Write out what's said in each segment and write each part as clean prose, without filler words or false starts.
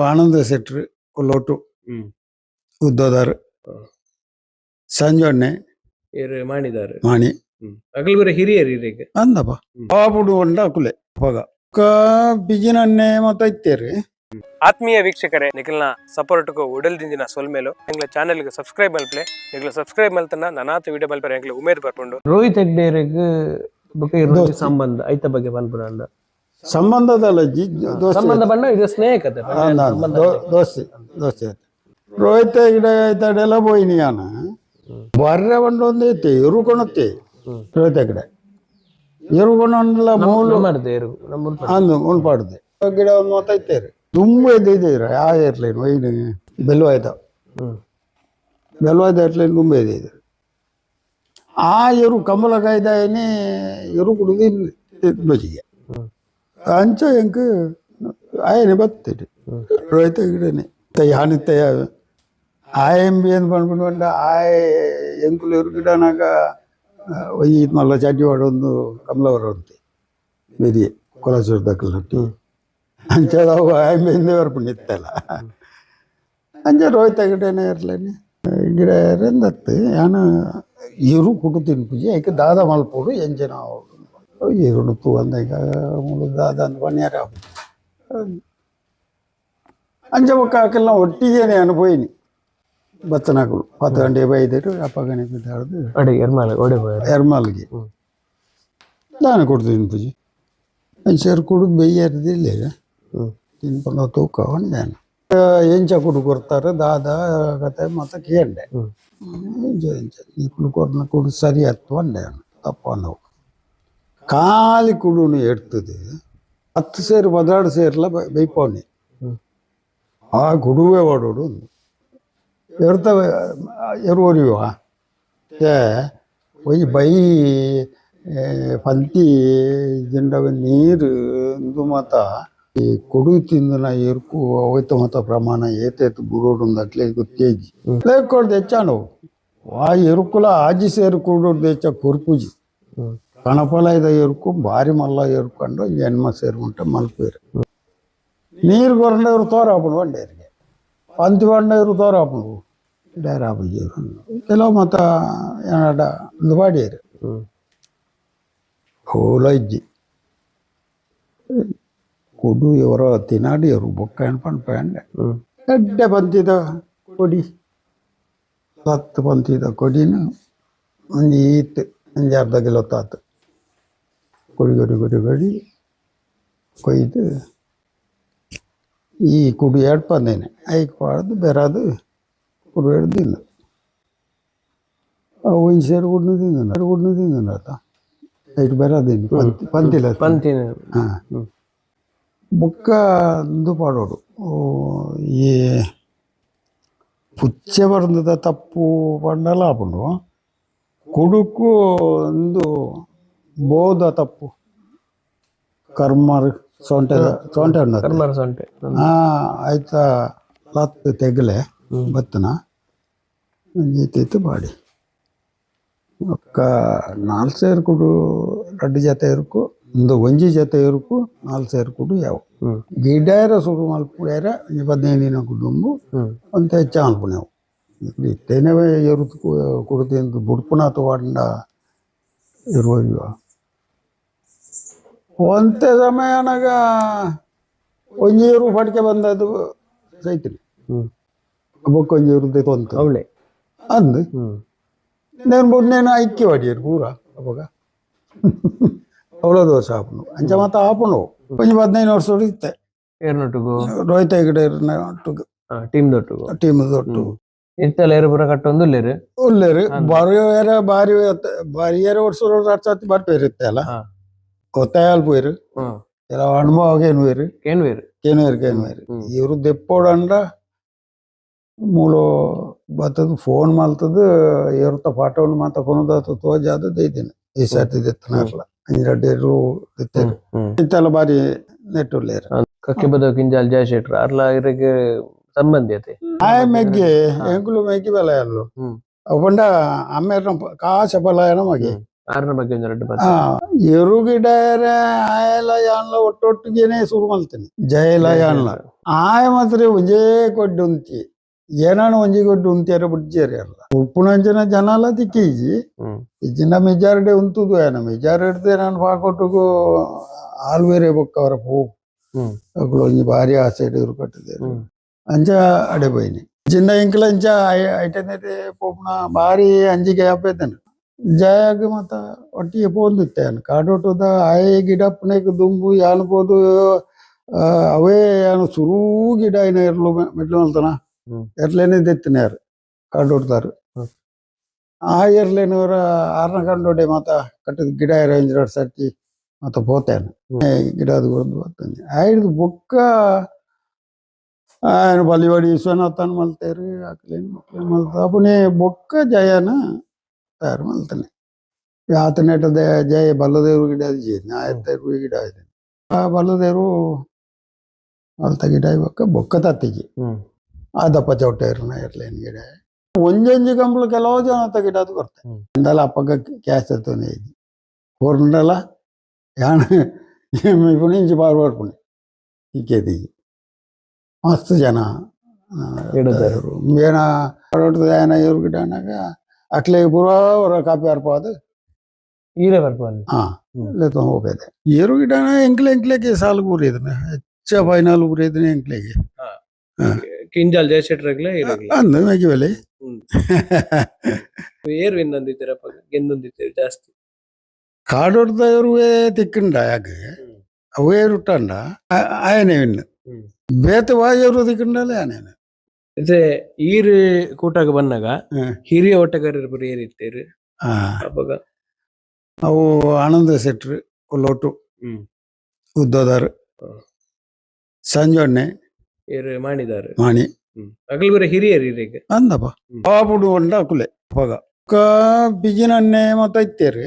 ಆನಂದ ಶೆಟ್ರು ಲೋಟು ಉದ್ದೋದಾರು ಸಂಜೊಣ್ಣೆ ಮಾಡಿದ್ದಾರೆ ಮಾಣಿ ಅಗಲ್ ಬೇರೆ ಹಿರಿಯರು ಈಗ ಅಂದಪ್ಪ ಬಾಬುಡು ಒಂಡ ಅಕುಲೆ ಅವಾಗ ಬಿಜಿನನ್ನೇ ಮತ್ತ ಇತ್ತೇರಿ. ಆತ್ಮೀಯ ವೀಕ್ಷಕರೇ ನಿಖಿಲ್ನ ಸಪೋರ್ಟ್ಗೂ ಉಡಲ್ದಿಂದಿನ ಸೊಲ್ಮೇಲು ಎಂಗ್ಲ ಚಾನೆಲ್ಗೆ ಸಬ್ಸ್ಕ್ರೈಬ್ ಮಲ್ಪಲೆ ನಿಖಿಲ್ ಸಬ್ಸ್ಕ್ರೈಬ್ ಮಲ್ತನ ನನಾತ ವಿಡಿಯೋ ಮಲ್ಪರೆ ಎಂಗ್ಲ ಉಮೇದ್ ಬರ್ಕೊಂಡು ರೋಹಿತ್ ಹೆಗ್ಡೇರಿಗೆ ಸಂಬಂಧ ಐತ ಬಗ್ಗೆ ಬಂದ್ಬಿಡ ಅಂದ ಸಂಬಂಧದಲ್ಲ ಸಂಬಂಧ ಬಣ್ಣ ಇದು ಸ್ನೇಹಿಕತೆ ದೋಸ್ತಿ ದೋಸ್ತಿ ರೋಹಿತ್ ಹೆಗ್ಡೆ ಇತ್ತಡೆಲ್ಲ పోయిని ಅನ ಬರ್ರೆ ಒಂದೊಂದು ಐತಿ ಇರುಕೊಣತ್ತೆ ರೋಹಿತ್ ಹೆಗ್ಡೆ ಇರುಕೊಣಲ್ಲ ಮೂಲ ಮಾಡಿದೆ ಅಂದು ಮುಳ್ಪಾಡ್ದೆ ಗಿಡ ಒಂದು ಮಾತೈತೇರಿ ತುಂಬ ಇದ್ದಿದ್ದೀರ ಯಾವ ಏರ್ಲೈನ್ ವೈನ್ ಬೆಲ್ವಾಯ್ದ ಏರ್ಲೈನ್ ತುಂಬ ಇದ್ದಿದ್ರು ಆ ಎರು ಕಂಬಲ ಕಾಯ್ದಾಯನಿ ಎರು ಕುಡಿದು ಬಜಿಗೆ ಅಂಚ ಎಂಕ್ ಆಯನೆ ಬರ್ತೇನೆ ರೋಹಿತ ಗಿಡನೆ ಯಾನಿತ್ತಯ್ಯ ಆಯಂಬಿ ಅಂತ ಬಂದ್ಬಿಟ್ಟು ಆಯ್ ಎಂಕುಲು ಎರು ಗಿಡನಾಗ ಒಯ್ಯಿ ಮಲ್ಲ ಚಡ್ಡಿ ಒಂದು ಕಮಲವರ ಅಂತೆ ಬೆರಿಯೆ ಕೊಲಸೂರ್ದಕ್ಕಲ್ನಟ್ಟಿ ಅಂಚದವು ಆಯಂಬಿಂದ ಬರ್ಪುಂಡು ಇತ್ತಲ್ಲ ಅಂಚ ರೋಹಿತ ಗಿಡನೇ ಇರ್ಲೇನೆ ಗಿಡ ಇರಂದತ್ತು ಯಾನು ಇರು ಕುಟು ತಿನ್ಪುಜಿ ಐಕೆ ದಾದ ಮಲ್ಪೋಡು ಎಂಜನ ಇರುಡು ತೂ ಅಂದ ಈಗ ಮೂಲು ದಾದ ಅಂತ ಬಣ್ಯಾರ ಅಂಚ ಒಕ್ಕ ಹಾಕೆಲ್ಲ ಒಟ್ಟಿಗೇನೆ ಅನುಭವಿನಿ ಬತ್ತನಾಕಲು 10 ಗಂಟೆ ಬೈದರು ಅಪ್ಪಗನೆ ಬಿದ್ದಾಡ್ದು ಎರ್ಮಾಲ್ಗೆ ದಾನ ಕೊಡ್ತೀನಿ ಪೂಜಿ ಸೇರು ಕುಡಿದು ಬೆಯ್ಯರ್ದಿಲ್ಲ ತಿನ್ಕೊಂಡು ತೂಕ ಒಂದೇನು ಎಂಚ ಕುಡು ಕೊಡ್ತಾರೆ ದಾದ ಕತೆ ಮತ್ತೆ ಕೇಂಡೆ ఇప్పుడు కొట్టిన కుడు సరి ఎత్తండి తప్ప అన్నావు ఖాళీ కుడుని ఎడుతుంది 10 సేరు 16 సేర్ల బైపోని ఆ కుడువే వాడు ఎడతా ఎరువరివా పోయి బೈ ಪಂತಿ ಜಿಂಡವ ನೀರು ಇಂದು ಮಾತ ಈ ಕೊಡು ತಿಂದನ ಎರುಕು ಹೋಯ್ತ ಮತ ಪ್ರಮಾಣ ಏತೇತು ಬುರೋಡು ಅಟ್ಲೇ ಗೊತ್ತೇಜಿ లేకొడు తెచ్చాను ఆ ఎరుకుల ఆజి సేరు కూడు తెచ్చ కుర్పుజి కణపలైద ఎరుకు భారీ మల్ల ఎరుకు అండు ఎన్మ సేరు ఉంటే మల్పేరు ನೀರು ಕೊರಂಡವ್ರು ತೋರಾಪುಡು ಬಂಡೇರಿಗೆ ಪಂತಿ ಬಂಡವ್ರು ತೋರಾಪುಡು ಡೈರಾಪುಜಿ ಕೆಲವು ಮತ ಏನಾಡ ಒಂದು ಬಾಡಿಯರು ಹೋಲಜ್ಜಿ ಕೊಡು ಇವರ ತಿನ್ನಾಡಿ ಅವರು ಬೊಕ್ಕ ಎಣ್ಪಂಡು ಪಂಡೆ ಎಡ್ಡೆ ಪಂತಿದ ಕೊಡಿ 10 ಪಂತಿದ ಕೊಡಿನ ಒಂದು ಈತ್ ಒಂದು ಅರ್ಧ ಕಿಲೋ ತಾತು ಕೊಡಿ ಕೊಯ್ದು ಈ ಕುಡು ಎರಡು ಪಂದೇನೆ ಐಕ್ ಪಾಡ್ದು ಬೆರದು ಕುಡು ಎರಡು ತಿಂದ ಒಂದು ಸೇರು ಗುಡ್ನು ತಿಂದ ಆತ ಐಟ್ ಬೆರದೇನು ಪಂತಿಲ್ಲ ಹಾಂ ಬೊಕ್ಕ ಇದು ಪಾಡೋಡು ಈ ಪುಚ್ಚೆ ಬರ್ದದ ತಪ್ಪು ಪಂಡಲ್ಲ ಆಪುಂಡು ಕುಡುಕು ಒಂದು ಬೋಧ ತಪ್ಪು ಕರ್ಮರ್ ಸೊಂಟೆ ಸೊಂಟೆ ಆಯ್ತಾ ಲತ್ತು ತೆಗಲೆ ಬತ್ತನ ಜೀತೈತು ಬಾಡಿ ಒಕ್ಕ 4 ಸೇರು ಕುಡು 2 ಜೊತೆ ಇರುಕು ಒಂದು ಒಂಜಿ ಜೊತೆ ಇರುಕು 4 ಸೇರು ಕುಡು ಯಾವ ಗಿಡಾರ ಸುಡು ಮಲ್ಪುಡ್ಯಾರ 15 ದಿನ ಕುಟುಂಬು ಅಂತ ಹೆಚ್ಚ ಮಲ್ಪುಣ್ಯಾವು ಇತ್ತೇನವೇ ಎರುತು ಕುಡ್ತಿಂದು ಬುಡ್ಪುನ ತಗೊಂಡ ಇರುವ ಒಂತೆ ಸಮಯನಾಗ ಒಂಜಿ ಎರು ಪಟ್ಕೆ ಬಂದದ್ದು ಸೈತಿನಿ ಬೊಕ್ಕ ಒಂಜಿ ಎರು ತೊಂತ ಅವಳೆ ಅಂದು నేను ఐక్య పడియారు పూర అప్పగా అవలో దోశ ఆపను అంచ మాత ఆపను కొంచెం 15 ವರ್ಷ ಇತ್ತೆ ರೋಹಿತ ಹೆಗ್ಡೆ ಟೀಮ್ ದೊಟ್ಟು ಇರ್ತಲ್ಲ ಏರು ಕಟ್ಟೊಂದು ಉಲ್ಲೇರು ಬಾರಿಯರ ವರ್ಷ ಅರ್ಚತಿ ಬರ್ಪೇರಿತ್ತೆ ಅಲ್ಲ ಒತ್ತಾಯಾಲ್ ಪೋಯ್ರು ಎಲ್ಲ ಅನುಭವ ಕೇನುವೇರು ಇವರು ದೆಪ್ಪೋಡಂಡ ಮೂಲು ಬರ್ತದ ಫೋನ್ ಮಾಡ್ತದ ಇರುತ್ತ ಪಾಠವನ್ನು ಮಾತ ಕೊನದ ತೋಜಾದ ದೈತೇನೆ ಈ ಸರ್ತಿ ದೆತ್ತನಲ್ಲ 2 ಇತ್ತೆಲ್ಲ ಬಾರಿ ನೆಟ್ಟುಲ್ಲೇರ ಕಕ್ಕೆ ಬದ ಕಿಂಜಾಲ್ ಜಾಶೆಟ್ರ ಅರ್ಲ ಇರಗೆ ಸಂಬಂಧಿಯತೆ ಆಯ ಮೆಗ್ಗೆ ಎಂಕುಲು ಮೆಗ್ಗಿ ಬೆಲ ಅಲ್ಲು ಅವಂಡ ಅಮ್ಮೇರ ಕಾಶ ಬಲ ಮಗೆ ಆರ್ನ ಬಗ್ಗೆ ಒಂದು ಎರಡು ಆ ಎರು ಗಿಡರ ಆಯಲ ಯಾನ್ಲ ಒಟ್ಟೊಟ್ಟಿಗೆನೆ ಶುರು ಮಾಡ್ತೇನೆ ಜಯಲ ಯಾನ್ಲ ಆಯ ಮಾತ್ರ ಒಂಜೇ ಕೊಡ್ಡು ಉಂತಿ ಏನಾನು ಒಂಜಿ ಕೊಡ್ಡು ಉಂತಿಯಾರ ಬಿಡ್ಜೇರಿ ಅಲ್ಲ ಉಪ್ಪುನಂಚಿನ ಜನ ಎಲ್ಲ ತಿಕ್ಕೀಜಿ ಇಜ್ಜಿನ ಮೆಜಾರಿಟಿ ಉಂತುದು ಏನ ಮೆಜಾರಿಟಿ ನಾನು ಪಾಕೊಟ್ಟಿಗೂ ಆಲ್ವೇರೆ ಬೊಕ್ಕವರ ಪೂ ಅಕ್ಳು ಒಂಜಿ ಭಾರಿ ಆಸೆ ಇರು ಕಟ್ಟಿದೆ ಅಂಚ ಅಡೆ ಬೈನಿ ಚಿನ್ನ ಇಂಕ್ಲ ಅಂಚ ಐಟನೈತೆ ಪೋಪುನ ಭಾರಿ ಅಂಜಿಗೆ ಆಪೇತನ ಜಯಾಗ ಮತ್ತ ಒಟ್ಟಿಗೆ ಪೋಂದಿತ್ತೇನು ಕಾಡೋಟದ ಆಯೆ ಗಿಡ ಪುನಕ್ ದುಂಬು ಯಾನ್ಬೋದು ಅವೇ ಯಾನು ಸುರೂ ಗಿಡ ಏನ ಇರ್ಲು ಮೆಟ್ಲು ಮಲ್ತನ ಎರ್ಲೇನೆ ದೆತ್ತಿನಾರು ಕಾಡೋಡ್ತಾರು ಆ ಎರ್ಲೇನವರ ಆರ್ನ ಕಂಡೋಡೆ ಮಾತ ಕಟ್ಟಿದ ಗಿಡ ಎರಡು ಸರ್ತಿ ಮತ್ತ ಪೋತೇನು ಗಿಡ ಅದು ಬರ್ತಂದೆ ಆಯ್ದು ಬೊಕ್ಕ ఆయన బలివాడి విశ్వనాథాన్ని మళ్తారు అక్కలేని మొక్కలు మళ్తారు అప్పుడు బొక్క జయన తయారు మళ్తాನೆ ಆತನೇಟ ಜಯ ಬಲ್ಲದೇವ್ರು ಗಿಡ ಆಯ್ತು ಗಿಡ ಇದೆ ಆ ಬಲ್ಲದೇವ್ರು ಮಲ್ತ ಗಿಡ ಇವಾಗ ಬೊಕ್ಕ ತತ್ತಿಜಿ ಆ ದಪ್ಪ ಚೌಟೇರ್ನ ಇರ್ಲೇನು ಗಿಡ ಒಂಜೊಂಜಿ ಕಂಬಳು ಕೆಲವು ಜನ ಗಿಡ ಅದು ಬರ್ತದೆ ಇಂದಲ್ಲ ಅಪ್ಪಗ ಕ್ಯಾಸ್ ಎತ್ತೋನೆ ಹೊರಡಲ್ಲ ಯಾಣ ఇప్పుడు నుంచి బాగుపడుకుని ఇకేది మస్తు జన ಮೇಣ ఆయన ఎవరు గిట అన్నాక అట్లే ಪೂರ ಕಾಪಿ ಹರ್ಪೋದು ಈರೇ ಬರ್ಬೋದು లేదు ಹೋಗದೆ ಏರು ಗಿಡ ಎಂಕ್ಲೆಗೆ ಸಾಲು ಕೂರಿದನ ಹೆಚ್ಚ ಫೈನಲ್ ಕೂರಿದನ ಎಂಕ್ಲೆಗೆ ಕಿಂಜಾಲ್ ಜಯಶೆಟ್ರಗ್ಲೇ ಅಂದ ಮೇಗಿವಲೆ ಏರು ವಿನ್ನಂದಿದ್ದೀರಪ್ಪ ಗೆಂದೊಂದಿದ್ದೀರಿ ಜಾಸ್ತಿ ಕಾಡೋಡ್ದವ್ರುವೇ ತಿಕ್ಕಂಡ ಯಾಕೆ ಅವೇ ರುಟ್ಟಂಡ ఆయనే విన్ను ಬೇತ ವಾಯವರು ತಿಕ್ಕಂಡಲೇ ಆನೇನು ಮತ್ತೆ ಈರು ಕೂಟಾಗ ಬಂದಾಗ ಹಿರಿಯ ಓಟಗಾರರು ಬರೀ ಏರಿತ್ತೇರು ಅವಾಗ ಅವು ಆನಂದ ಶೆಟ್ರು ಕೊಲ್ಲೋಟು ಉದ್ದೋದಾರು ಸಂಜೊಣ್ಣೆ ಏರು ಮಾಡಿದಾರು ಮಾಣಿ ಅಗಲ್ ಬರೀ ಹಿರಿಯರು ಈಗ ಅಂದಪ್ಪ ಬಾಬುಡು ಒಂಡ ಅಕುಲೆ ಅವಾಗ ಬಿಜಿನನ್ನೆ ಮತ್ತ ಇತ್ತೇರು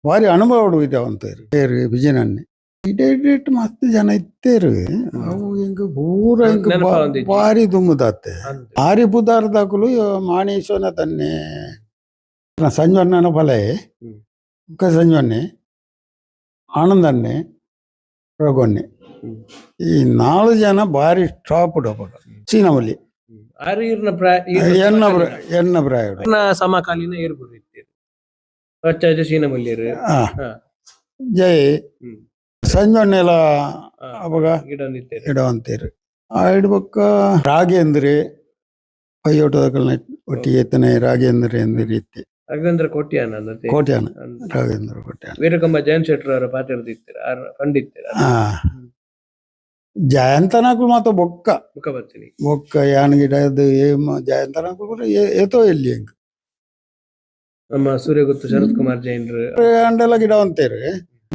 ಭಾರಿ ಅನುಭವ ಇದಾವಂತೇರು ಏರು ಬಿಜಿನನ್ನೆ ಇಡೇಟ್ ಮಸ್ತ್ ಜನ ಇತ್ತೇರು ಅವು ಹಿಂಗ ಪೂರ ಹಿಂಗ ಭಾರಿ ದುಮ್ಮದಾತೆ ಭಾರಿ ಪುದಾರ್ದಾಕುಲು ಮಾಣೀಶ್ವನ ತನ್ನೆ ಸಂಜೊಣ್ಣನ ಫಲೇ ಸಂಜೊಣ್ಣೆ ಆನಂದನ್ನೆ ರಘೊನ್ನೆ ಈ 4 ಜನ ಭಾರಿ ಟಾಪ್ ಅವಾಗ ಚೀನಮಲ್ಲಿ ಎನ್ನ ಪ್ರಾಯುಡು ಸಮಕಾಲೀನ ಏರ್ಬೋದು ಇತ್ತೇರು ಚೀನಮಲ್ಲಿಯರು ಜೈ ಸಂಜೊಣ್ಣೆಲ ಅವಾಗ ಗಿಡ ಅಂತೀರು ಆ ಇಡ್ಬೇಕ ರಾಗೇಂದ್ರಿ ಪೈಯೋಟದಕಲ್ನ ಒಟ್ಟಿಗೆ ಎತ್ತನೆ ರಾಗೇಂದ್ರ ಎಂದಿರಿ ಇತ್ತೆ ರಾಘವೇಂದ್ರ ಕೋಟ್ಯಾನ ರಾಘವೇಂದ್ರ ಕೋಟ್ಯಾನ ವೀರಕಂಬ ಜಯಂತ್ ಶೆಟ್ರ್ ಅವರ ಪಾತ್ರ ಪಂಡಿತ್ ಜಯಂತನಾಕುಲು ಮಾತ್ರ ಬೊಕ್ಕ ಬರ್ತೀನಿ ಬೊಕ್ಕ ಯಾನ್ ಗಿಡ ಜಯಂತನಾಕುಲು ಕೂಡ ಏತೋ ಎಲ್ಲಿ ಹೆಂಗ್ ನಮ್ಮ ಸೂರ್ಯಗುತ್ತು ಶರತ್ ಕುಮಾರ್ ಜೈನ್ರು ಅಂಡೆಲ್ಲ ಗಿಡ ಅಂತೀರಿ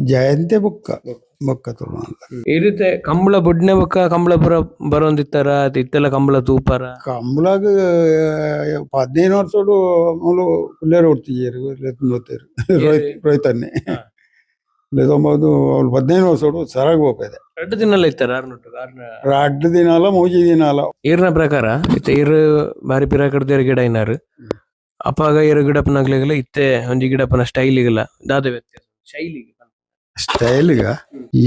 ಜಯಂತೆ ಬೊಕ್ಕ ತುಳು ಈ ರೀತಿ ಕಂಬಳ ಬುಡ್ನೆ ಬೊಕ್ಕ ಕಂಬಳಪುರ ಬರೋಂದಿತ್ತಾರ ಇತ್ತೆಲ್ಲ ಕಂಬಳ ತೂಪಾರ ಕಂಬಳಾಗ 15 ವರ್ಷೋಡು ಮೂಲು ಕುಲ್ಲೇರು ಹೊಡ್ತಿದ್ದೀರು ನೋಡ್ತೀರು ರೋಹಿತನ್ನೇ లేదు వాళ్ళు 15 ವರ್ಷೋಡು ಸರಾಗ ಹೋಗ್ತದೆ 2 ದಿನಲ್ಲ ಇತ್ತಾರ 2 ದಿನಾಲ 3 ದಿನಾಲ ಈರ್ನ ಪ್ರಕಾರ ಇತ್ತೆ ಈರು ಬಾರಿ ಪಿರಾಕಡ್ದೇರ ಗಿಡ ಏನಾರು ಅಪ್ಪಾಗ ಈರು ಗಿಡಪ್ಪನಾಗ್ಲಿಗಲ್ಲ ಇತ್ತೆ ಒಂಜಿ ಗಿಡಪ್ಪನ ಸ್ಟೈಲಿಗಲ್ಲ ದಾದ ವ್ಯತ್ಯಾಸ ಶೈಲಿಗೆ ಸ್ಟೈಲ್ಗ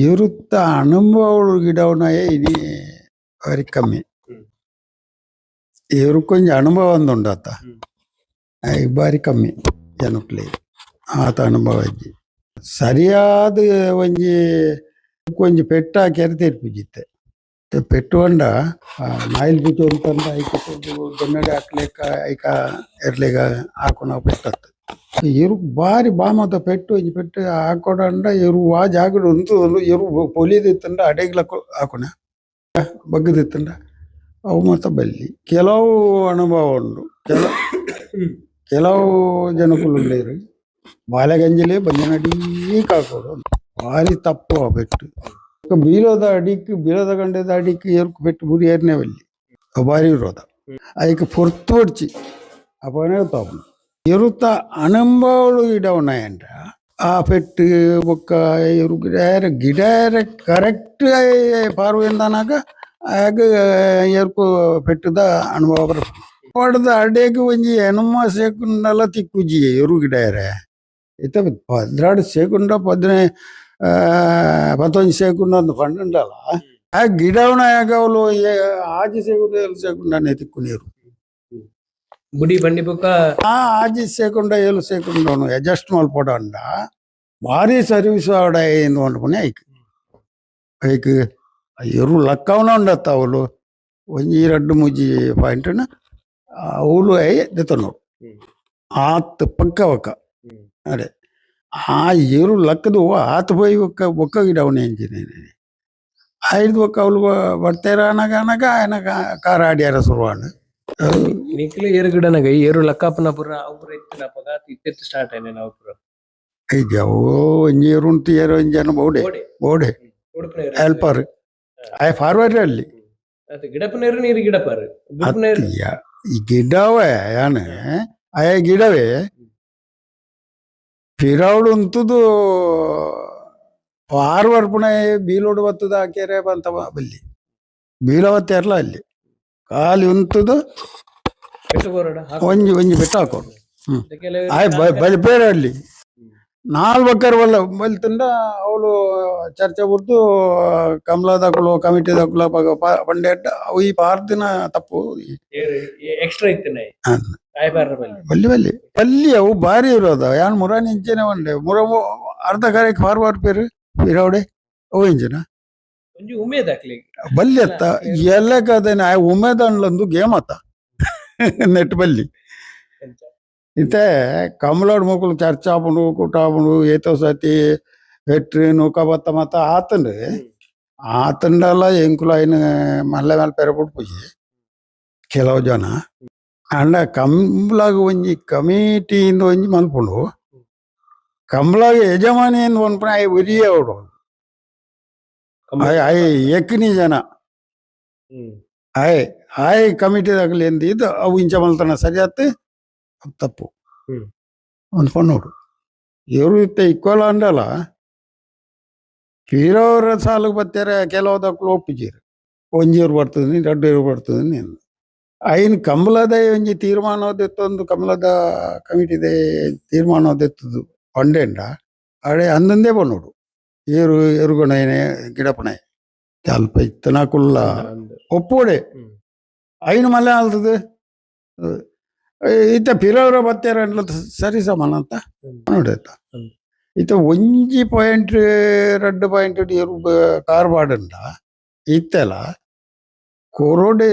ಇರುತ್ತ ಅನುಭವ ಗಿಡವನಾಯೇ ಇನಿ ಭಾರಿ ಕಮ್ಮಿ ಇವರು ಕೊಂಚ ಅನುಭವ ಒಂದುಂಡಾತ ಭಾರಿ ಕಮ್ಮಿ ಜನಕ್ಲೆ ಆತ ಅನುಭವ ಇಜ್ಜಿ ಸರಿಯಾದ ಒಂಜಿ ಕೊಂಚ ಪೆಟ್ಟ ಹಾಕ್ಯಾರ ತೆರ್ಪಿಜಿತ್ತೆ ಪೆಟ್ಟು ಹೊಂಡ ನಾಯಿಲ್ ಬಿಟ್ಟು ಅಂತಂದ ಗನ್ನಡಿ ಹಾಕ್ಲಿಕ್ಕ ಐಕ ಎರ್ಲಿಗ ಹಾಕೋಣ ಪೆಟ್ಟತ್ತು ಇರು ಭಾರಿ ಬಾಮತ ಪೆಟ್ಟು ಒಂಜಿ ಪೆಟ್ಟು ಹಾಕೊಡಂಡ ಇರು ಆ ಜಾಗಡ್ ಉಂತದಲು ಇರು ಪೊಲಿದಿತ್ತಂಡ ಅಡೆಗ್ಲ ಹಾಕೋಣ ಬಗ್ಗದಿತ್ತಂಡ ಅವು ಮಾತ್ರ ಬಲ್ಲಿ ಕೆಲವು ಅನುಭವ ಉಂಡು ಕೆಲವು ಜನಕುಲು ಬಾಲೆಗಂಜಲೇ ಬಂಜನಡಿ ಕಾಕೋಡು ಭಾರಿ ತಪ್ಪು ಆ ಪೆಟ್ಟು ಬೀಳೋದ ಗಂಡದ ಅಡಿಕ್ ಏರ್ಕು ಪೆಟ್ಟು ಬುರಿ ಏರ್ನೇ ಬಲ್ಲಿ ಭಾರಿ ಇರೋದ ಅದಕ್ಕೆ ಪೊರ್ತು ಹೊಡ್ಚಿ ಅಪ್ಪನೇ ತಾಪು ಇರುತ್ತ ಅನುಭವಗಳು ಗಿಡ ఉన్నాయంట ಆ ಪೆಟ್ಟು ಒಕ್ಕ ಇರು ಗಿಡ ಕರೆಕ್ಟ್ ಪಾರ್ವೆಂದನಾಗ ಆಗ ಏರ್ಕು ಪೆಟ್ಟದ ಅನುಭವ ಬರ್ತದೆ ಹೊಡೆದ ಅಡೆಗೆ ಒಂಜಿ ಎನುಮ ಸೇಕುಂಡಲ ತಿಕ್ಕುಜಿ ಎರು ಗಿಡ అయితే 16 చేయకుండా 19 చేయకుండా ಒಂದು ಫಂಡ್ ಉಂಟಲ್ಲ ಆ ಗಿಡವನ್ನ ಯಾಗವಲು ಆಜಿ ಸೇకుండా ಎಲ್ಲಿ ಸೇకుండా ಎತ್ತಿక్కునేರು ಬುಡಿ ಬಂಡಿ ಬುಕ್ಕ ಆ ಆಜಿ ಸೇకుండా ಎಲ್ಲಿ ಸೇకుండా ಅಡ್ಜಸ್ಟ್ ಮಾಡ್ಪೋಡ ಭಾರಿ ಸರ್ವಿಸ್ ಆಡ ಏನು ಅನ್ಕೊನೆ ಐಕ್ ಎರು ಲಕ್ಕವನ ఉండತ್ತ ಅವಳು ಒಂಜಿ 2-3 ಪಾಯಿಂಟ್ ಅವಳು ದೆತ್ತನು ಆತ್ ಪಕ್ಕ ಒಕ್ಕ ಅದೇ ಆ ಎರು ಲಕ್ಕದು ಆತ್ పోయి ఒక్క ಗಿಡ ಅವನೇ ಎಂಜಿನೇನೆ 5 ಒಕ್ಕ ಅವಳು ಬರ್ತಾರ అనగా ఆయన ಕಾರ್ ಆಡ್ಯಾರ ಸುರುವಾಂಡ್ ನಿಕ್ಲೆ ಏರು ಗಿಡನಾಗ ಏರು ಲಕ್ಕಪ್ಪನ ಪುರ ಅವ್ರ ಇತ್ತಿನ ಪಗ ಇತ್ತೆತ್ತು ಸ್ಟಾರ್ಟ್ ಆಯ್ನೆ ನಾವು ಪುರ ಈಗ ಅವು ಒಂಜಿ ಎರು ಉಂಟು ಏರು ಒಂಜನ ಬೋಡೆ ಹೆಲ್ಪರ್ ಆಯ್ ಫಾರ್ವರ್ಡ್ ಅಲ್ಲಿ ಅದು ಗಿಡಪನೇರು ನೀರು ಗಿಡಪಾರು ಈ ಗಿಡವೇ ಯಾನೆ ಆಯ ಗಿಡವೇ ಫಿರಾವಡು ಅಂತದು ಫಾರ್ವರ್ಡ್ ಪುಣ ಬೀಲೋಡು ಬತ್ತದ ಹಾಕ್ಯಾರೆ ಬಂತ ಬಲ್ಲಿ ಬೀಳವತ್ತಾರಲ್ಲ ಅಲ್ಲಿ ಖಾಲಿ ಉಂತದು ಒಂಜಿ ಬೆಟ್ಟ ಹಾಕೋಡು ಆಯ್ ಬಲಿಪೇರ ಅಲ್ಲಿ 4 ಎಕರೆ ಬಲ್ತಂಡ ಅವಳು ಚರ್ಚೆ ಬಿಡ್ತು ಕಮಲಾದಕ್ಕಳು ಕಮಿಟಿ ದಕ್ಕಳು ಬಂಡೆ ಅವು ಈ ಪಾರ್ದಿನ ತಪ್ಪು ಎಕ್ಸ್ಟ್ರಾ ಇತ್ತನೆ ಬಲ್ಲಿ ಅವು ಭಾರಿ ಇರೋದ ಯಾನ್ ಮುರಾನಿ ಇಂಚನೆ ಬಂಡೆ ಅರ್ಧ ಕಾರ್ಯಕ್ಕೆ ಫಾರ್ವರ್ಡ್ ಪೇರು ಇರೋಡೆ ಅವು ಇಂಚನ ಬಲ್ಲಿ ಅತ್ತ ಎಲ್ಲ ಕದೇನೆ ಉಮೇದ್ ಅನ್ಲಂದು ಗೇಮ್ ಅತ್ತ ನೆಟ್ ಬಲ್ಲಿ ಇತ್ತೆ ಕಮಲಾಡ್ ಮಕ್ಕಳು ಚರ್ಚ್ ಆಪುಂಡು ಕೂಟ ಆಪುಂಡು ಏತೋ ಸತಿ ಹೆಟ್ರಿ ನೂಕ ಬತ್ತ ಮತ್ತ ಆತಂಡಲ್ಲ ಎಂಕುಲು ఆయన ಮಲ್ಲ ಮೇಲೆ ಪೆರಬಿಟ್ಟು ಪೂಜೆ ಕೆಲವು ಜನ ಅಂಡ ಕಮಲಾಗ ಒಂಜಿ ಕಮಿಟಿಯಿಂದ ಒಂಜಿ ಮಲ್ಪುಂಡು ಕಮಲಾಗ ಯಜಮಾನಿ ಎಂದು ಒಂದ್ಪುಣ ಆಯ್ ಉರಿಯೇ ಅವಡು ಆಯ್ ಎಕ್ನಿ ಜನ ಆಯ್ ಕಮಿಟಿದಾಗಲಿ ಎಂದು ಇದು ಅವು ಇಂಚ ಮಲ್ತಾನ ಸರಿ ಆತು ತಪ್ಪು ಒಂದು ಪಣ್ಣೋಡು ಇವರು ಇತ್ತ ಇಕ್ವಲ ಅಂಡಲ್ಲ ಫೀರವ್ರ ಸಾಲಿಗೆ ಬರ್ತಾರೆ ಕೆಲವುದಕ್ಕೂ ಒಪ್ಪಿಜೀರು ಒಂಜಿಯವ್ರು ಬರ್ತದೆ 2 ಬರ್ತದೆ ನೀನು ಐನ್ ಕಮಲದ ಒಂಜಿ ತೀರ್ಮಾನದಿತ್ತೊಂದು ಕಮಲದ ಕಮಿಟಿದೆ ತೀರ್ಮಾನದಿತ್ತದು ಪಂಡೆಂಡ ಅಡೆ ಅಂದಂದೇ ಬಣ್ಣೋಡು ಎರುಗುಣನೆ ಗಿಡಪಣೆ ಸ್ವಲ್ಪ ಇತ್ತನ ಕುಲ್ಲ ಒಪ್ಪೋಡೆ ಐನು ಮಲೆ ಆಲ್ತದೆ ಈತ ಫಿರವ್ರ ಬತ್ತಾರ ಸರಿ ಸಮಾನ ಅಂತ ನೋಡಾಯ್ತ ಈತ 1.2 ಪಾಯಿಂಟ್ ಕಾರ್ಬಾರ್ಡ್ ಇತ್ತೆಲ್ಲ ಕೊರೋಡೆ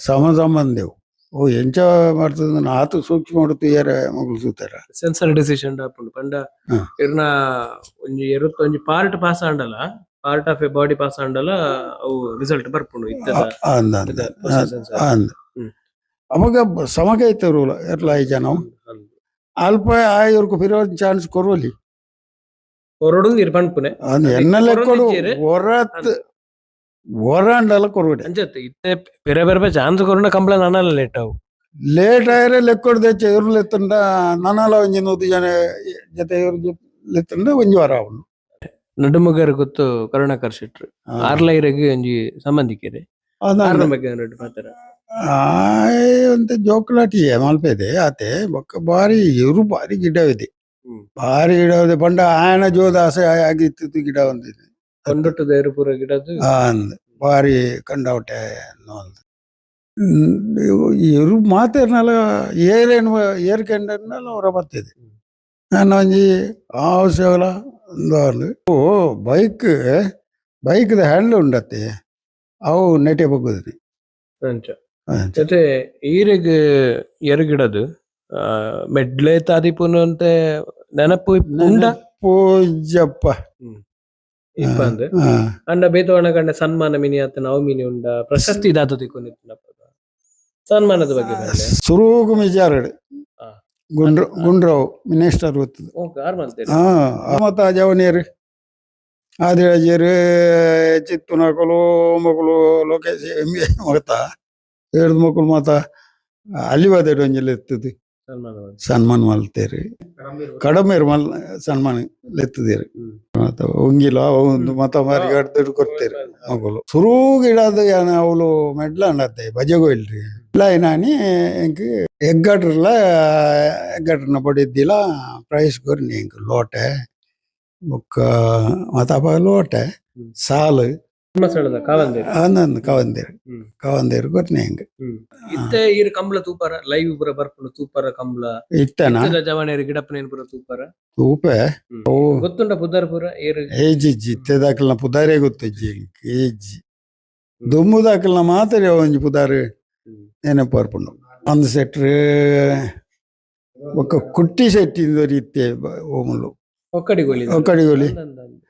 ಸಂಬಂಧವು ಓ ಎಂಚ ಮಾಡ್ತದ ಆತು ಸೂಕ್ಷ್ಮ ಮಾಡುತ್ತೆ ಯಾರ ಮಗಳು ಸೂತಾರ ಸೆನ್ಸರ್ ಡಿಸಿಷನ್ ಆಪುಂಡು ಪಂಡ ಇರ್ನ ಒಂಜಿ 21 ಪಾರ್ಟ್ ಪಾಸ್ ಆಂಡಲ part of a body pass ಆಂಡಲ ಅವು ರಿಸಲ್ಟ್ ಬರ್ಪುಂಡು ಇತ್ತ ಅವಾಗ ಸಮಗ ಐತರು ಎಟ್ಲ 5 ಜನ ಅಲ್ಪ ಇವ್ರಿಗೆ ಫಿರೋ ಚಾನ್ಸ್ ಕೊರೋಲಿ ಕೊರೋಡು ನಿರ್ಪಣ್ಪುನೆ ಎನ್ನಲೆ ಕೊಡು ಓರಾಂಡಲ್ಲ ಕೊರೋಡೆ ಅಂಜತ್ತೆ ಇತ್ತೆ ಬೇರೆ ಬೇರೆ ಚಾನ್ಸ್ ಕೊರೋಣ ಕಂಪ್ಲೇಂಟ್ ಅನ್ನಲ್ಲ ಲೇಟ್ ಆಯ್ರೆ ಲೆಕ್ಕೊಡ್ದೆ ಇವ್ರು ಲೆತ್ತಂಡ ನಾನಲ್ಲ ಒಂಜಿ 100 ಜನ ಜೊತೆ ಇವ್ರ ಲೆತ್ತಂಡ ಒಂಜಿ ವಾರ ಅವನು ನಡುಮಗರ್ ಗೊತ್ತು ಕರುಣಾಕರ್ ಶೆಟ್ರು ಆರ್ಲೈರಿಗೆ ಒಂಜಿ ಸಂಬಂಧಿಕರೆ ಅಂತ ಜೋಕುಲಾಟಿ ಮಲ್ಪೇದೆ ಆತೆ ಬೊಕ್ಕ ಬಾರಿ ಇವರು ಬಾರಿ ಗಿಡವಿದೆ ಭಾರಿ ಗಿಡವಿದೆ ಪಂಡ ಆಯನ ಜೋದಾಸ ಆಗಿತ್ತು ಗಿಡ ಒಂದಿದೆ ಕೊಂಡೊಟ್ಟು ಪೂರ ಗಿಡದು ಭಾರಿ ಕಂಡವಟೆ ಇವರು ಮಾತೇರ್ನಲ್ಲ ಏರ್ ಕಂಡಲ್ಲ ಅವರ ಬರ್ತಿದೆ ನಾನು ಒಂಜಿ ಅವಶ್ಯಕಲ ಓ ಬೈಕ್ದ ಹ್ಯಾಂಡ್ಲ್ ಉಂಡತ್ತೆ ಅವು ನೆಟೆ ಬಗ್ಗುದ್ರಿ ಜೊತೆ ಈರೆಗ್ ಎರಗಿಡದು ಮೆಡ್ಲೆ ತಾದಿಪುನು ಅಂತ ನೆನಪು ಉಂಡ ಪೂಜಪ್ಪ ಇಪ್ಪಂದು ಅಂಡ ಬೇತವಣ ಕಂಡ ಸನ್ಮಾನ ಮಿನಿ ಆತ ನಾವು ಮಿನಿ ಉಂಡ ಪ್ರಶಸ್ತಿ ದಾತ ತಿಕ್ಕೊಂಡಿತ್ತು ಸನ್ಮಾನದ ಬಗ್ಗೆ ಸುರೂಗು ಮಿಜಾರಡು ಗುಂಡ್ರಾವ್ ಮಿನಿಸ್ಟರ್ ಗೊತ್ತದು ಮತ್ತ ಜವನಿಯರು ಆದಿರಾಜರು ಚಿತ್ತು ನಕಲು ಮಕ್ಕಳು ಲೋಕೇಶ್ ಮಗತ 2 ಮಕ್ಕಳು ಮಾತ ಅಲ್ಲಿ ಬದೇಡು ಒಂಜಿ ಎತ್ತದು ಸನ್ಮಾನ ಮಲ್ತೇರಿ ಕಡಮೇರು ಸನ್ಮಾನ ಲೆತ್ತದೇರಿ ಮತ್ತ ಒಂಗಿಲ ಒಂದು ಮತ ಮಾರಿ ಗಡ್ದು ಕೊಡ್ತೇರಿ ಮಕ್ಕಳು ಸುರು ಗಿಡದ ಅವಳು ಮೆಡ್ಲ ಅಂಡತ್ತೆ ಬಜೆಗೋ ಇಲ್ರಿ అని ఇంక ಎಗ್ಗಟ್ರನ್ನ ಪಡೆದಿಲ್ಲ ಪ್ರೈಸ್ ಕೊರ್ನಿ ಇಂಕ ಲೋಟೆ ಬೊಕ್ಕ ಮತ್ತಪ್ಪ ಲೋಟೆ ಸಾಲು ಧರ್ಮಸ್ಥಳದ ಕಾವಂದೇರು ಅಂದಂದು ಕವಂದೇರು ಕೊರ್ನಿ ಇಂಕ ಇತ್ತೆ ಈರು ಕಂಬಳ ತೂಪಾರ ಲೈವ್ ಪೂರ ಬರ್ಪುಂಡು ತೂಪಾರ ಕಂಬಳ ಇತ್ತನ ಜವನೇರು ಗಿಡಪ್ಪನೇನು ಪೂರ ತೂಪಾರ ತೂಪೆ ಓ ಗೊತ್ತುಂಡ ಪುದಾರ ಪೂರ ಏರು ಏಜಿಜ್ಜಿ ಇತ್ತೆದಾಕಲ್ನ ಪುದಾರೇ ಗೊತ್ತಜ್ಜಿ ಏಜ್ಜಿ ದುಮ್ಮುದಾಕಲ್ನ ಮಾತ್ರ ಒಂಜಿ ಪುದಾರು ನೆನಪು ಬರ್ಪುಂಡು ಒಂದು ಸೆಟ್ರ್ ఒక కుట్టి సెట్టింది ఇత్తే ఓములు ಒಕ್ಕಡಿ ಗೋಲಿ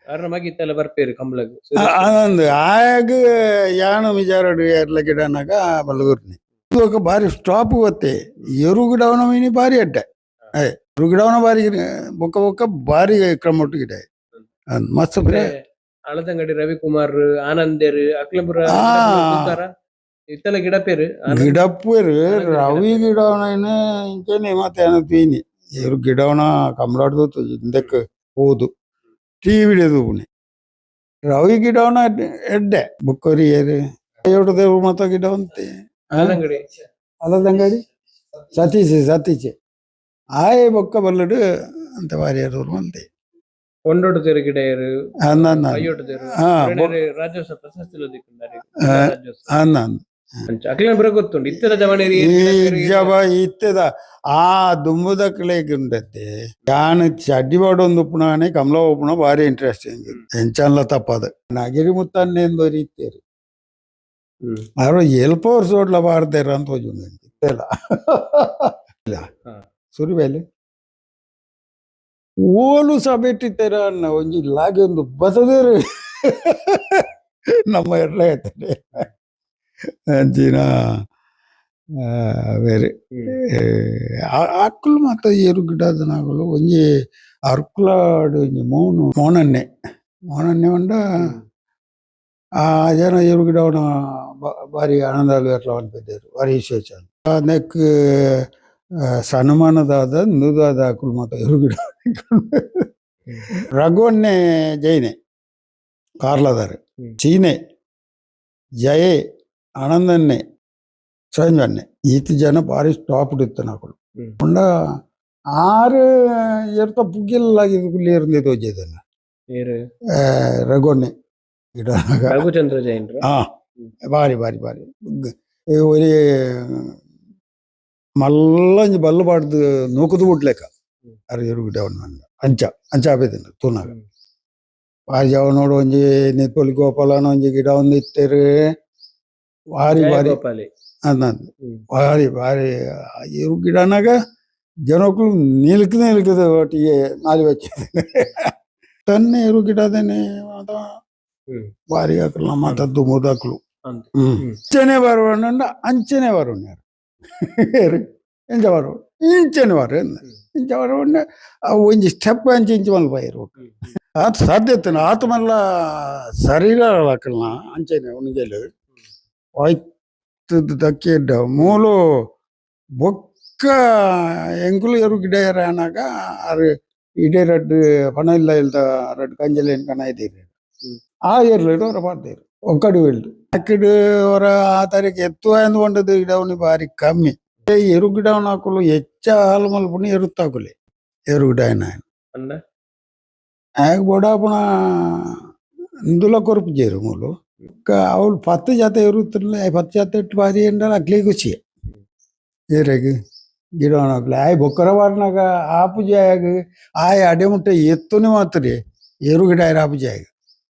ಅರ್ನ ಮಗಿತ್ತೆಲ್ಲ ಬರ್ಪೇರು ಕಂಬಳಗ್ ಆನಂದ್ ಆಗ ಯಾನು ವಿಚಾರಡು ಎರ್ಲ ಗಿಡನಾಗ ಬಲ್ಲಗುರ್ನಿ ಇದು ఒక ಭಾರಿ ಸ್ಟಾಪ್ ಗೊತ್ತೆ ಎರುಗಿಡವನ ಮೀನಿ ಭಾರಿ ಅಡ್ಡ ಎರುಗಿಡವನ ಭಾರಿ ಬೊಕ್ಕ ಭಾರಿ ಕ್ರಮೊಟ್ಟು ಗಿಡ ಮಸ್ತ್ ಅಳದಂಗಡಿ ರವಿಕುಮಾರ್ ಆನಂದೇರು ಅಕ್ಲಂಪುರ ಇತ್ತೆಲ್ಲ ಗಿಡ ಪೇರು ಗಿಡಪ್ಪೇರು ರವಿ ಗಿಡವನ ಇಂಕೇನೆ ಮತ್ತೆ ಏನೋ ತೀನಿ ಎರು ಗಿಡವನ ಕಮಲಾಡ್ದು ಹಿಂದಕ್ಕೆ ಹೋದು ಟಿವಿ ಹಿಡಿದು ರವಿ ಗಿಡವನ ಎಡ್ಡೆ ಬುಕ್ಕರಿ ಏರು ದೇವ್ರು ಮತ್ತ ಗಿಡವಂತೆ ಅಲದಂಗಡಿ ಸತೀಚೆ ಆಯ್ ಬೊಕ್ಕ ಬಲ್ಲಡು ಅಂತ ವಾರಿಯರು ಅಂತೆ ಕೊಂಡೋಡು ತೇರು ಗಿಡ ಏರು ರಾಜ್ಯೋತ್ಸವ ಪ್ರಶಸ್ತಿ ಅಕ್ಲಂಪುರ ಗೊತ್ತುಂಡು ಇತ್ತೆದ ಜವನೇರಿ ಇತ್ತದ ಆ ದುಂಬುದಕ್ಲೆಗ್ ಉಂಡತ್ತೆ ಯಾನ್ ಚಡ್ಡಿ ಬಾಡೊಂದು ಉಪ್ಪುನಾನೆ ಕಮಲ ಉಪ್ಪುನ ಭಾರಿ ಇಂಟ್ರೆಸ್ಟಿಂಗ್ ಎಂಚನ್ಲ ತಪ್ಪದ ನಗಿರಿ ಮುತ್ತನ್ನೆಂದು ರೀತಿಯರು ಅವರು ಎಲ್ಪೋರ್ ಸೋಡ್ಲ ಬಾರ್ದೇರ ಅಂತ ಹೋಜುಂಡು ಇತ್ತೆಲ್ಲ ಇಲ್ಲ ಸುರಿಬೇಲೆ ಓಲು ಸಬೆಟ್ಟಿತ್ತೇರ ಅನ್ನ ಒಂಜಿ ಲಾಗಿ ಒಂದು ಬಸದೇರು ನಮ್ಮ ಎಲ್ಲ ಹೇಳ್ತಾರೆ ಅಂಚಿನ ಬೇರೆ ಆಕುಲು ಮಾತ ಏರು ಗಿಡದನಾಗಲು ಒಂಜಿ ಅರ್ಕುಲಾಡು ಒಂಜಿ ಮೌನನ್ನೆ ಉಂಡ ಆ ಜನ ಏರು ಗಿಡವನ ಭಾರಿ ಆನಂದಾಲು ಎಟ್ಲ ಅನ್ಪಿದ್ದೇರು ಭಾರಿ ವಿಶೇಷ ನೆಕ್ ಸನ್ಮಾನದಾದ ನುದಾದ ಆಕುಲು ಮಾತ ಏರು ಗಿಡ ರಘುವನ್ನೇ ಜೈನೆ ಕಾರ್ಲದಾರೆ ಚೀನೆ ಜಯೇ ಆನಂದನ್ನೇ ಸಂಜನ್ನೆ ಈತ ಜನ ಭಾರಿ ಸ್ಟಾಪ್ ಇತ್ತು ನಾಕುಲು ಉಂಡ ಆರು ಎರ್ತ ಪುಗ್ಗಿಲ್ಲಾಗಿದ್ದು ಕುಲ್ಲಿ ಇರ್ಲಿದ್ದು ಹೋಜಿದನ್ನ ರಘುವನ್ನೇ ಗಿಡ ರಘುಚಂದ್ರ ಜೈನ್ ಭಾರಿ ഒരു ಮಲ್ಲಂಜಿ ಬಲ್ಲು ಪಾಡ್ದು ನೂಕುದು ಬಿಡ್ಲೆಕ್ಕ ಅರ ಎರು ಗಿಡ ಅಂಚಾಪೇದನ್ನ ತೂನಾಗ ಭಾರಿ ಅವನೋಡು ಒಂಜಿ ನಿತ್ಪೊಲಿ ಗೋಪಾಲನ ಒಂಜಿ ಗಿಡ ಒಂದು ಇತ್ತೇರು ಭಾರಿ ಭಾರಿ ಎರು ಗಿಡನಾಗ ಜನಕ್ಕಳು ನಿಲ್ಕದ ಒಟ್ಟಿಗೆ ನಾಲಿ ವಚ್ಚಿದ್ದೇನೆ ತನ್ನೆ ಎರು ಗಿಡದೇನೆ ಭಾರಿ ಹಾಕಲ್ಲ ಮಾತದ್ದು ಮುದಕ್ಳು ಅಂಚನೆ ಬರೋಣ ಅಂಚನೆ ಬರೋಣ ಎಂಚ ಬರೋ ಇಂಚನೆ ಬರೋಣ ಒಂಜಿ ಸ್ಟೆಪ್ ಇಂಚು ಮಲ್ಪಾಯಿರು ಆತ ಸಾಧ್ಯತೆ ಆತ ಮಲ್ಲ ಶರೀರ ಹಾಕಲ್ನ ಅಂಚನೆ ಉಣಿಗೆಲು ಆಯ್ತದ ದಕ್ಕಿಡ್ಡ ಮೂಲು ಬೊಕ್ಕ ಎಂಕುಲು ಎರು ಗಿಡ ಏನಾಗ ಅರು ಇಡೇ ರಡ್ಡು ಪಣ ಇಲ್ಲ ಇಲ್ದ ರಡ್ಡು ಕಂಜಲೇನು ಕಣ ಇದ್ದೀರಿ ಆ ಏರ್ಲೇಡು ಅವರ ಪಾಡ್ದೇರು ಒಕ್ಕಡಿ ಬೆಳ್ದು ಅಕ್ಕಡು ಅವರ ಆ ತಾರೀಕು ಎತ್ತುವ ಅಂದ್ಕೊಂಡದ್ದು ಗಿಡವನಿ ಭಾರಿ ಕಮ್ಮಿ ಎರು ಗಿಡವನ್ನ ಹಾಕಲು ಹೆಚ್ಚ ಹಾಲು ಮಲ್ಪುಣ ಎರುತ್ತಾಕುಲೆ ಎರು ಗಿಡ ಏನ ಆಗ ಬೋಡಾಪುಣ ಇಂದುಲ ಕೊರಪು ಜೇರು ಮೂಲು ಅವಳು 10 ಜಾತೆ ಇರುತ್ತಿರಲಿಲ್ಲ 10 ಜಾತೆ ಇಟ್ಟು ಭಾರಿ ಎಂಡಲ್ಲ ಅಕ್ಲಿ ಖುಷಿ ಏರಾಗ ಗಿಡವನ್ನ ಹಾಕ್ಲಿ ಆಯ್ ಬೊಕ್ಕರ ಬಾರ್ನಾಗ ಆ ಪೂಜೆ ಆಗ ಆಯ್ ಅಡೆ ಮುಟ್ಟೆ ಎತ್ತುನೇ ಮಾತ್ರಿ ಎರು ಗಿಡ ಆಪೂಜೆ ಆಗ